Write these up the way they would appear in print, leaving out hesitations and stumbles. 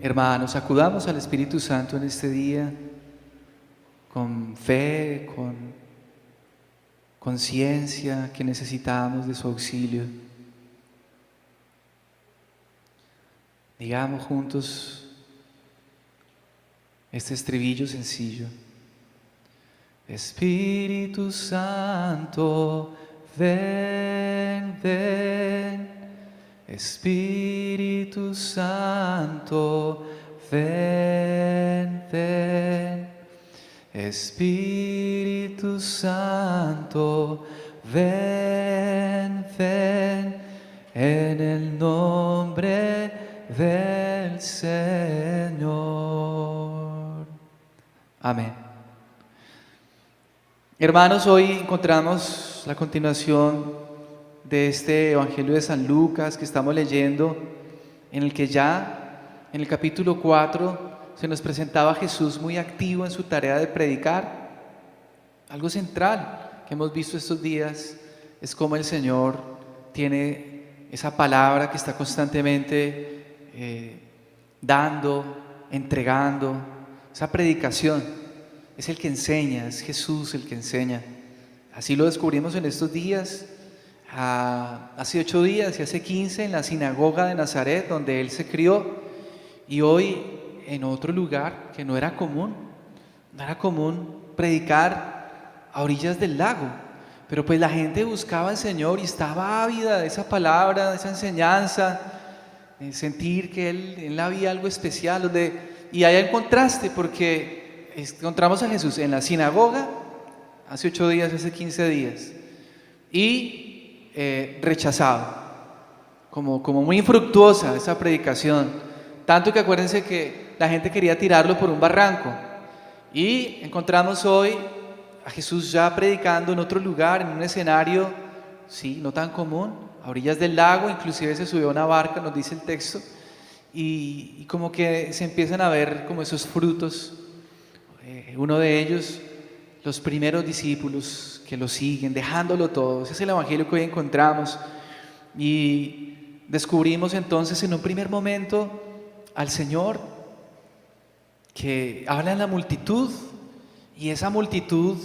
Hermanos, acudamos al Espíritu Santo en este día con fe, con conciencia que necesitamos de su auxilio. Digamos juntos este estribillo sencillo. Espíritu Santo, ven, ven. Espíritu Santo, ven, ven. Espíritu Santo, ven, ven. En el nombre del Señor. Amén. Hermanos, hoy encontramos la continuación de este Evangelio de San Lucas que estamos leyendo, en el que ya en el capítulo 4 se nos presentaba a Jesús muy activo en su tarea de predicar. Algo central que hemos visto estos días es cómo el Señor tiene esa palabra que está constantemente dando, entregando, esa predicación. Es el que enseña, es Jesús el que enseña. Así lo descubrimos en estos días. Hace 8 días y hace 15 en la sinagoga de Nazaret, donde Él se crió, y hoy en otro lugar que no era común predicar a orillas del lago, pero pues la gente buscaba al Señor y estaba ávida de esa palabra, de esa enseñanza, de sentir que Él había algo especial, y hay un contraste porque encontramos a Jesús en la sinagoga hace 8 días, hace 15 días, y rechazado, como muy infructuosa esa predicación, tanto que acuérdense que la gente quería tirarlo por un barranco, y encontramos hoy a Jesús ya predicando en otro lugar, en un escenario, sí, no tan común, a orillas del lago. Inclusive se subió a una barca, nos dice el texto, y como que se empiezan a ver como esos frutos. Uno de ellos, los primeros discípulos que lo siguen, dejándolo todo. Ese es el evangelio que hoy encontramos. Y descubrimos entonces en un primer momento al Señor que habla en la multitud, y esa multitud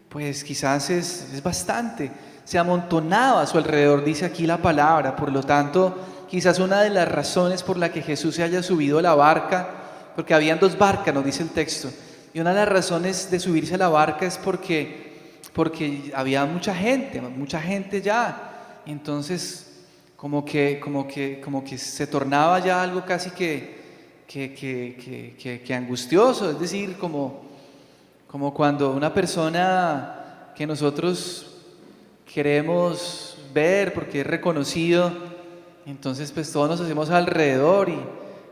pues quizás es bastante, se amontonaba a su alrededor, dice aquí la palabra. Por lo tanto, quizás una de las razones por la que Jesús se haya subido a la barca, porque habían 2 barcas, nos dice el texto, y una de las razones de subirse a la barca es porque había mucha gente ya. Entonces como que se tornaba ya algo casi que angustioso, es decir, como cuando una persona que nosotros queremos ver porque es reconocido, entonces pues todos nos hacemos alrededor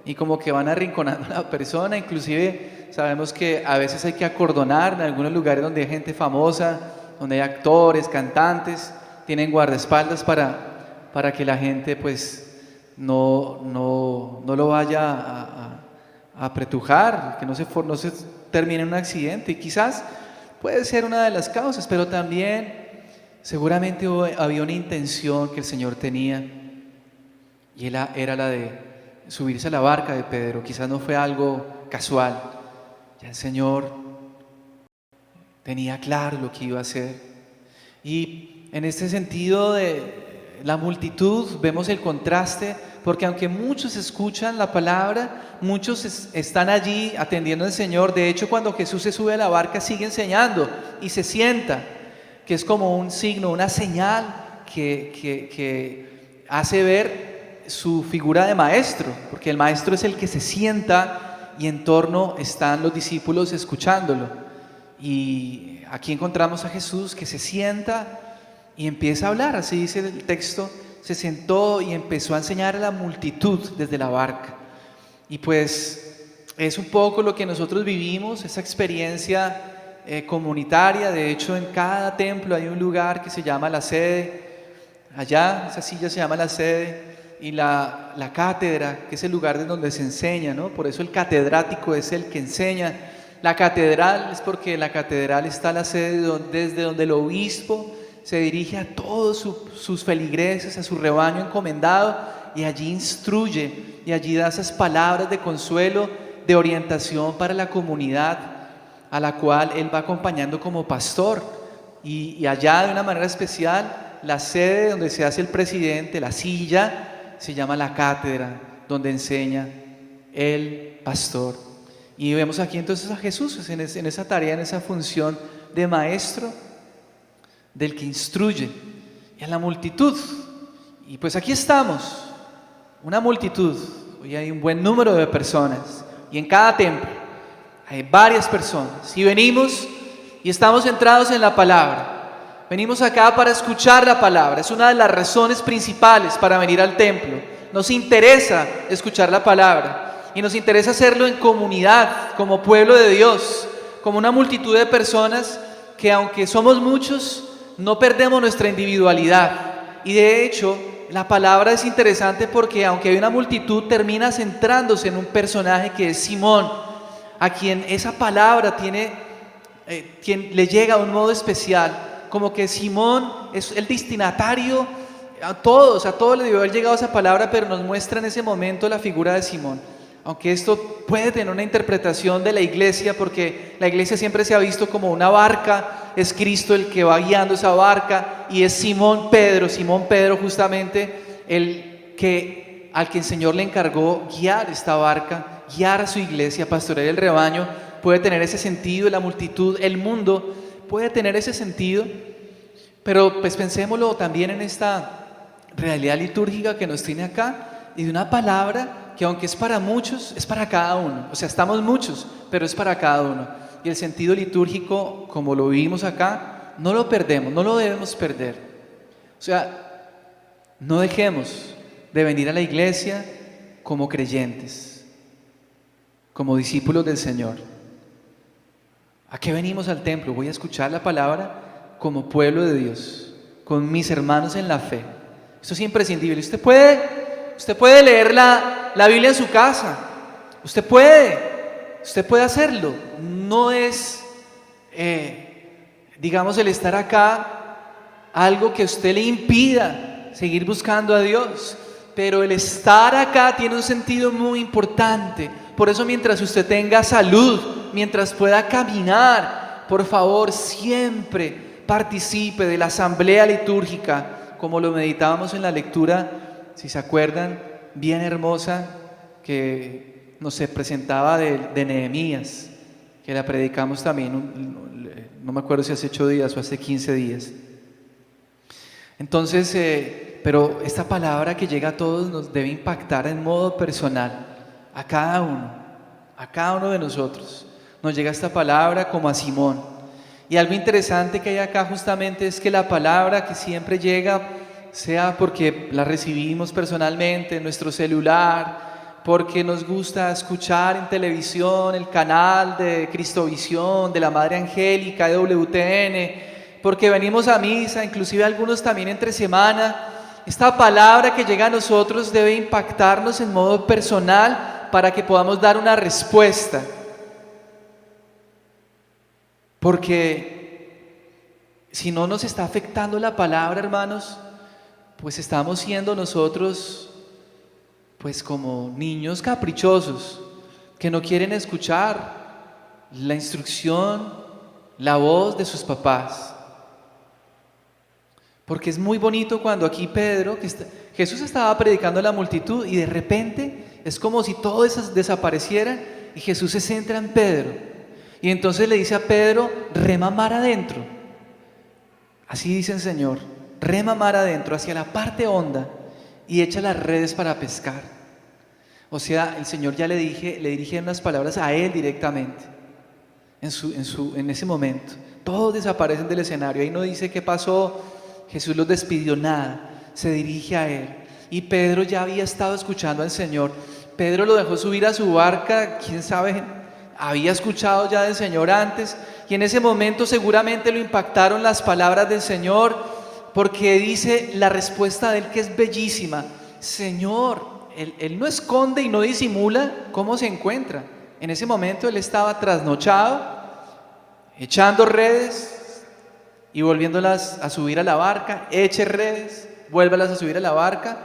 y como que van arrinconando a la persona. Inclusive sabemos que a veces hay que acordonar en algunos lugares donde hay gente famosa, donde hay actores, cantantes, tienen guardaespaldas para que la gente pues no lo vaya a apretujar, que no se termine en un accidente. Y quizás puede ser una de las causas, pero también seguramente había una intención que el Señor tenía, y era la de subirse a la barca de Pedro. Quizás no fue algo casual, ya el Señor tenía claro lo que iba a hacer. Y en este sentido de la multitud vemos el contraste, porque aunque muchos escuchan la palabra, muchos están allí atendiendo al Señor. De hecho, cuando Jesús se sube a la barca sigue enseñando y se sienta, que es como un signo, una señal que hace ver su figura de maestro, porque el maestro es el que se sienta y en torno están los discípulos escuchándolo. Y aquí encontramos a Jesús que se sienta y empieza a hablar. Así dice el texto: se sentó y empezó a enseñar a la multitud desde la barca. Y pues es un poco lo que nosotros vivimos, esa experiencia comunitaria. De hecho, en cada templo hay un lugar que se llama la sede. Allá esa silla se llama la sede, y la cátedra, que es el lugar de donde se enseña, ¿no? Por eso el catedrático es el que enseña. La catedral es porque en la catedral está la sede desde donde el obispo se dirige a todos sus feligreses, a su rebaño encomendado, y allí instruye y allí da esas palabras de consuelo, de orientación para la comunidad a la cual él va acompañando como pastor. Y allá de una manera especial, la sede donde se hace el presidente, la silla, se llama la cátedra, donde enseña el pastor. Y vemos aquí entonces a Jesús en esa tarea, en esa función de maestro, del que instruye, y a la multitud. Y pues aquí estamos, una multitud. Hoy hay un buen número de personas, y en cada templo hay varias personas, y venimos y estamos centrados en la palabra. Venimos acá para escuchar la palabra. Es una de las razones principales para venir al templo. Nos interesa escuchar la palabra. Y nos interesa hacerlo en comunidad, como pueblo de Dios, como una multitud de personas que, aunque somos muchos, no perdemos nuestra individualidad. Y de hecho, la palabra es interesante porque, aunque hay una multitud, termina centrándose en un personaje que es Simón, a quien esa palabra quien le llega de un modo especial. Como que Simón es el destinatario. A todos le debió haber llegado esa palabra, pero nos muestra en ese momento la figura de Simón. Aunque esto puede tener una interpretación de la iglesia, porque la iglesia siempre se ha visto como una barca, es Cristo el que va guiando esa barca, y es Simón Pedro justamente al que el Señor le encargó guiar esta barca, guiar a su iglesia, pastorear el rebaño. Puede tener ese sentido, la multitud, el mundo, puede tener ese sentido, pero pues pensémoslo también en esta realidad litúrgica que nos tiene acá, y de una palabra que, aunque es para muchos, es para cada uno. O sea, estamos muchos, pero es para cada uno. Y el sentido litúrgico, como lo vivimos acá, no lo perdemos, no lo debemos perder. O sea, no dejemos de venir a la iglesia como creyentes, como discípulos del Señor. ¿A qué venimos al templo? Voy a escuchar la palabra como pueblo de Dios, con mis hermanos en la fe. Esto es imprescindible. Usted puede leer la Biblia en su casa. Usted puede hacerlo. No es, digamos, el estar acá algo que a usted le impida seguir buscando a Dios. Pero el estar acá tiene un sentido muy importante. Por eso, mientras usted tenga salud, mientras pueda caminar, por favor, siempre participe de la asamblea litúrgica, como lo meditábamos en la lectura, si se acuerdan, bien hermosa, que nos presentaba de Nehemías, que la predicamos también, no me acuerdo si hace 8 días o hace 15 días. Entonces, pero esta palabra que llega a todos nos debe impactar en modo personal, a cada uno de nosotros. Nos llega esta palabra como a Simón. Y algo interesante que hay acá justamente es que la palabra que siempre llega, sea porque la recibimos personalmente en nuestro celular, porque nos gusta escuchar en televisión el canal de Cristovisión, de la Madre Angélica, de WTN, porque venimos a misa, inclusive algunos también entre semana. Esta palabra que llega a nosotros debe impactarnos en modo personal para que podamos dar una respuesta. Porque si no nos está afectando la palabra, hermanos, pues estamos siendo nosotros pues como niños caprichosos que no quieren escuchar la instrucción, la voz de sus papás. Porque es muy bonito cuando aquí Jesús estaba predicando a la multitud y de repente es como si todo eso desapareciera y Jesús se centra en Pedro. Y entonces le dice a Pedro, rema mar adentro. Así dice el Señor, rema mar adentro, hacia la parte honda y echa las redes para pescar. O sea, el Señor ya le dirige unas palabras a él directamente, en ese momento. Todos desaparecen del escenario, ahí no dice qué pasó, Jesús los despidió, nada, se dirige a él. Y Pedro ya había estado escuchando al Señor. Pedro lo dejó subir a su barca, quién sabe, había escuchado ya del Señor antes, y en ese momento seguramente lo impactaron las palabras del Señor, porque dice la respuesta de él, que es bellísima: Señor. Él no esconde y no disimula cómo se encuentra. En ese momento él estaba trasnochado, echando redes y volviéndolas a subir a la barca. Eche redes, vuélvalas a subir a la barca.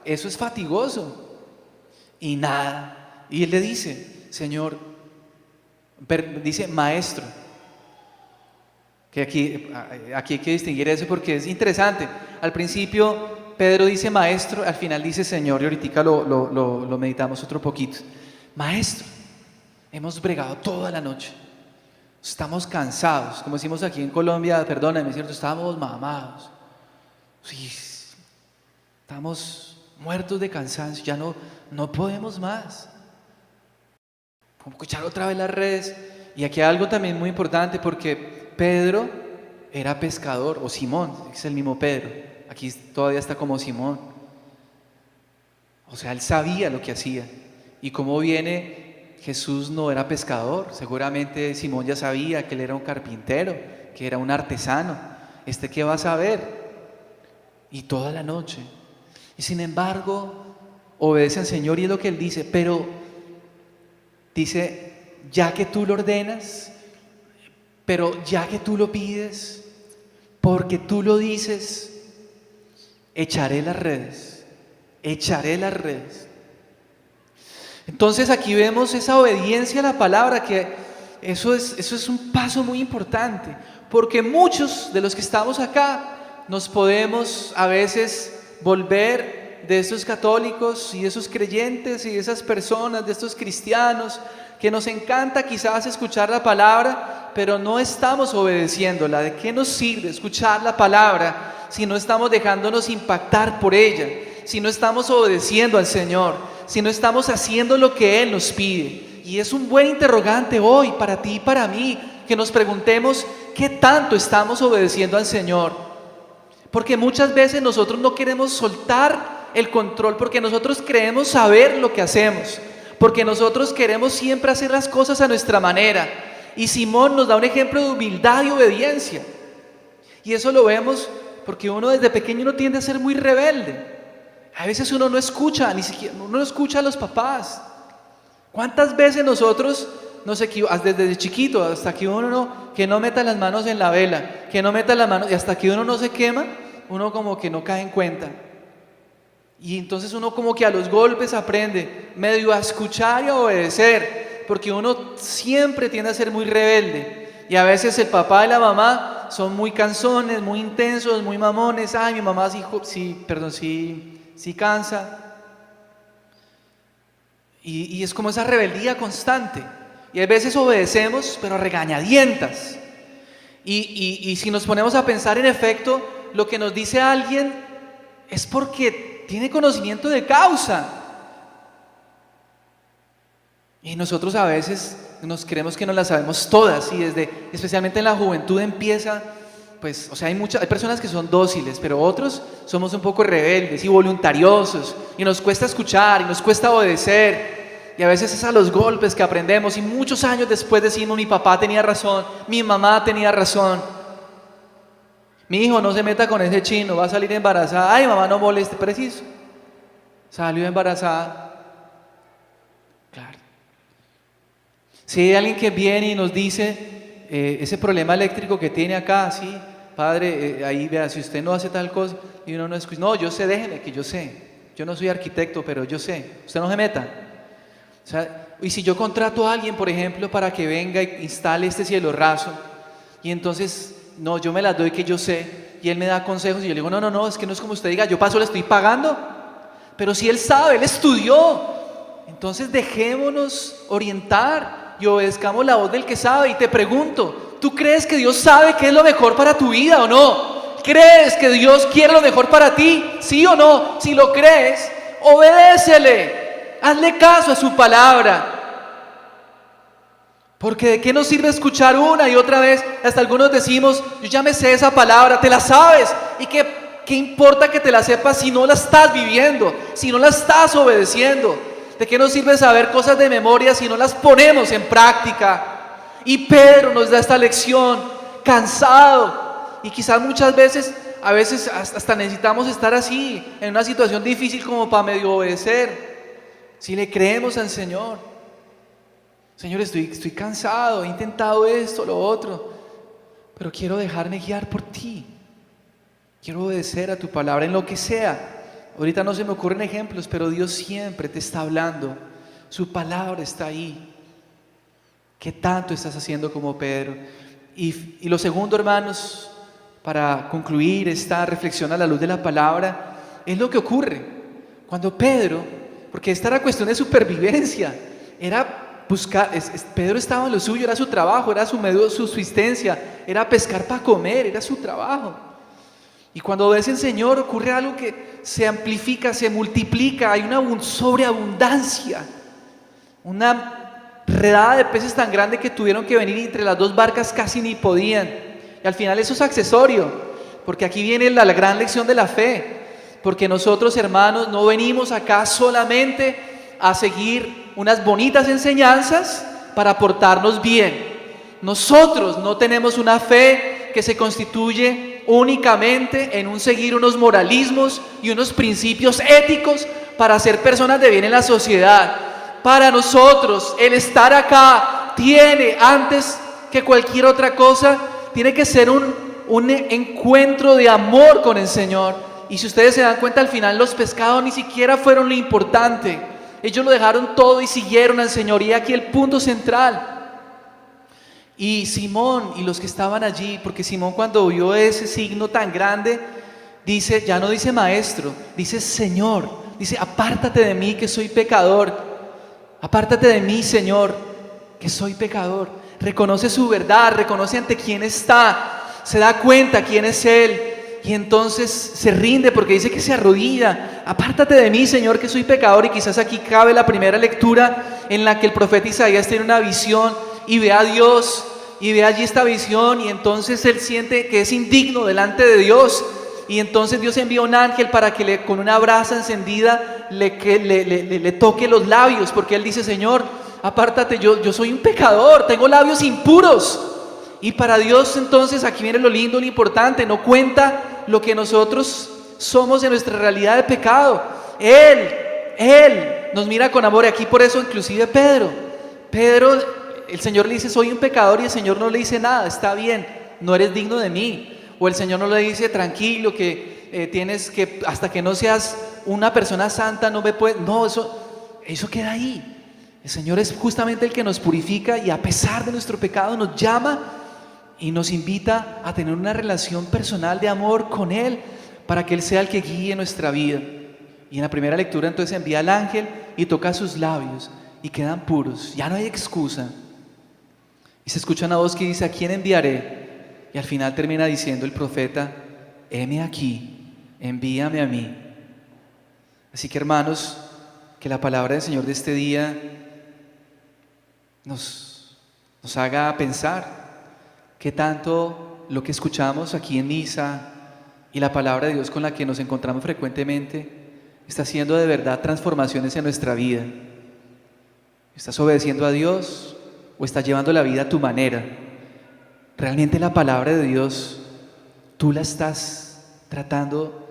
eso es fatigoso. Y nada. Y él le dice, Señor, dice maestro. Que aquí hay que distinguir eso porque es interesante. Al principio Pedro dice maestro, al final dice Señor, y ahorita lo meditamos otro poquito. Maestro, hemos bregado toda la noche, estamos cansados, como decimos aquí en Colombia, perdóname, ¿cierto? Estamos mamados, sí, estamos muertos de cansancio, ya no podemos más. Vamos a echar otra vez las redes. Y aquí hay algo también muy importante porque Pedro era pescador, o Simón, es el mismo Pedro, aquí todavía está como Simón. O sea, él sabía lo que hacía. Y cómo viene, Jesús no era pescador, seguramente Simón ya sabía que él era un carpintero, que era un artesano. ¿Qué va a saber? Y toda la noche. Y sin embargo, obedece al Señor y es lo que él dice, pero dice, ya que tú lo ordenas, pero ya que tú lo pides, porque tú lo dices, echaré las redes, echaré las redes. Entonces aquí vemos esa obediencia a la palabra, que eso es un paso muy importante, porque muchos de los que estamos acá nos podemos a veces volver de estos católicos y de esos creyentes y de esas personas, de estos cristianos, que nos encanta quizás escuchar la palabra, pero no estamos obedeciéndola. ¿De qué nos sirve escuchar la palabra si no estamos dejándonos impactar por ella? Si no estamos obedeciendo al Señor, si no estamos haciendo lo que Él nos pide. Y es un buen interrogante hoy para ti y para mí, que nos preguntemos qué tanto estamos obedeciendo al Señor. Porque muchas veces nosotros no queremos soltar el control, porque nosotros creemos saber lo que hacemos, porque nosotros queremos siempre hacer las cosas a nuestra manera. Y Simón nos da un ejemplo de humildad y obediencia. Y eso lo vemos porque uno desde pequeño no tiende a ser muy rebelde. A veces uno no escucha, ni siquiera uno no escucha a los papás. ¿Cuántas veces nosotros nos equivocamos desde chiquito hasta que que no meta las manos en la vela, que no meta las manos, y hasta que uno no se quema, uno como que no cae en cuenta? Y entonces uno como que a los golpes aprende medio a escuchar y a obedecer, porque uno siempre tiende a ser muy rebelde. Y a veces el papá y la mamá son muy cansones, muy intensos, muy mamones. Ay, mi mamá sí cansa. Y es como esa rebeldía constante. Y a veces obedecemos, pero a regañadientas. Y si nos ponemos a pensar, en efecto, lo que nos dice alguien es porque tiene conocimiento de causa. Y nosotros a veces nos creemos que nos las sabemos todas, y especialmente en la juventud empieza, pues, o sea, hay personas que son dóciles, pero otros somos un poco rebeldes y voluntariosos, y nos cuesta escuchar, y nos cuesta obedecer, y a veces es a los golpes que aprendemos, y muchos años después decimos, mi papá tenía razón, mi mamá tenía razón. Mi hijo, no se meta con ese chino, va a salir embarazada. Ay, mamá, no moleste, preciso. Salió embarazada. Claro. Si hay alguien que viene y nos dice ese problema eléctrico que tiene acá, sí, padre, ahí vea, si usted no hace tal cosa, y uno no escucha, no, yo sé, déjeme que yo sé. Yo no soy arquitecto, pero yo sé. Usted no se meta. O sea, y si yo contrato a alguien, por ejemplo, para que venga y instale este cielo raso, y entonces, no, yo me las doy que yo sé, y él me da consejos, y yo le digo, no, es que no es como usted diga, yo paso, le estoy pagando. Pero si él sabe, él estudió, entonces dejémonos orientar y obedezcamos la voz del que sabe. Y te pregunto, ¿tú crees que Dios sabe qué es lo mejor para tu vida o no? ¿Crees que Dios quiere lo mejor para ti? ¿Sí o no? Si lo crees, obedécele, hazle caso a su palabra. Porque ¿de qué nos sirve escuchar una y otra vez? Hasta algunos decimos, yo ya me sé esa palabra, te la sabes. ¿Y qué importa que te la sepas si no la estás viviendo, si no la estás obedeciendo? ¿De qué nos sirve saber cosas de memoria si no las ponemos en práctica? Y Pedro nos da esta lección, cansado. Y quizás muchas veces, a veces hasta necesitamos estar así, en una situación difícil como para medio obedecer. Si le creemos al Señor. Señor, estoy cansado, he intentado esto, lo otro, pero quiero dejarme guiar por ti. Quiero obedecer a tu palabra en lo que sea. Ahorita no se me ocurren ejemplos, pero Dios siempre te está hablando. Su palabra está ahí. ¿Qué tanto estás haciendo como Pedro? Y lo segundo, hermanos, para concluir esta reflexión a la luz de la palabra, es lo que ocurre cuando Pedro, porque esta era cuestión de supervivencia, era buscar, Pedro estaba en lo suyo, era su trabajo, era su medio de subsistencia, era pescar para comer, era su trabajo. Y cuando ves el Señor ocurre algo que se amplifica, se multiplica, hay una sobreabundancia, una redada de peces tan grande que tuvieron que venir entre las dos barcas, casi ni podían. Y al final eso es accesorio, porque aquí viene la gran lección de la fe, porque nosotros, hermanos, no venimos acá solamente a seguir unas bonitas enseñanzas para portarnos bien. Nosotros no tenemos una fe que se constituye únicamente en un seguir unos moralismos y unos principios éticos para ser personas de bien en la sociedad. Para nosotros el estar acá tiene, antes que cualquier otra cosa, tiene que ser un encuentro de amor con el Señor. Y si ustedes se dan cuenta, al final los pescados ni siquiera fueron lo importante. Ellos lo dejaron todo y siguieron al Señor. Y aquí el punto central. Y Simón y los que estaban allí, porque Simón, cuando vio ese signo tan grande, dice, ya no dice maestro, dice Señor, dice apártate de mí que soy pecador, apártate de mí, Señor, que soy pecador. Reconoce su verdad, reconoce ante quién está, se da cuenta quién es Él, y entonces se rinde porque dice que se arrodilla. Apártate de mí, Señor, que soy pecador. Y quizás aquí cabe la primera lectura en la que el profeta Isaías tiene una visión y ve a Dios, y ve allí esta visión, y entonces él siente que es indigno delante de Dios, y entonces Dios envía un ángel para que con una brasa encendida le toque los labios, porque él dice, Señor, apártate, yo soy un pecador, tengo labios impuros. Y para Dios, entonces, aquí viene lo lindo, lo importante, no cuenta lo que nosotros somos en nuestra realidad de pecado. Él nos mira con amor, y aquí por eso inclusive Pedro, el Señor le dice, soy un pecador, y el Señor no le dice nada, está bien, no eres digno de mí. O el Señor no le dice, tranquilo, que tienes que, hasta que no seas una persona santa, no me puedes. No, eso queda ahí. El Señor es justamente el que nos purifica, y a pesar de nuestro pecado nos llama y nos invita a tener una relación personal de amor con Él, para que Él sea el que guíe nuestra vida. Y en la primera lectura entonces envía al ángel y toca sus labios y quedan puros, ya no hay excusa. Y se escucha una voz que dice, ¿a quién enviaré? Y al final termina diciendo el profeta, heme aquí, envíame a mí. Así que, hermanos, que la palabra del Señor de este día nos haga pensar qué tanto lo que escuchamos aquí en misa y la palabra de Dios con la que nos encontramos frecuentemente está haciendo de verdad transformaciones en nuestra vida. ¿Estás obedeciendo a Dios o estás llevando la vida a tu manera? ¿Realmente la palabra de Dios tú la estás tratando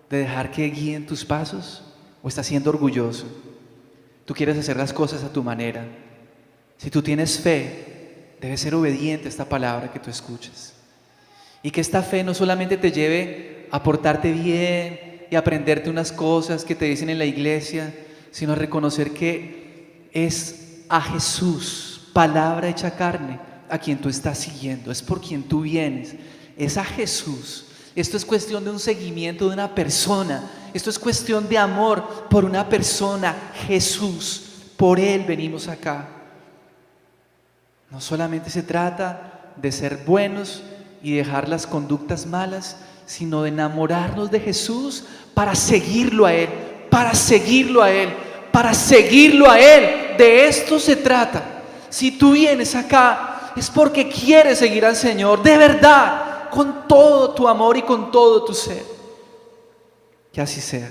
de dejar que guíen tus pasos, o estás siendo orgulloso? Tú quieres hacer las cosas a tu manera. Si tú tienes fe, debes ser obediente a esta palabra que tú escuchas, y que esta fe no solamente te lleve a portarte bien y a aprenderte unas cosas que te dicen en la iglesia, sino a reconocer que es a Jesús, palabra hecha carne, a quien tú estás siguiendo, es por quien tú vienes, es a Jesús. Esto es cuestión de un seguimiento de una persona, esto es cuestión de amor por una persona, Jesús. Por Él venimos acá. No solamente se trata de ser buenos y dejar las conductas malas, sino de enamorarnos de Jesús para seguirlo a Él, para seguirlo a Él, para seguirlo a Él. De esto se trata. Si tú vienes acá, es porque quieres seguir al Señor, de verdad, con todo tu amor y con todo tu ser. Que así sea.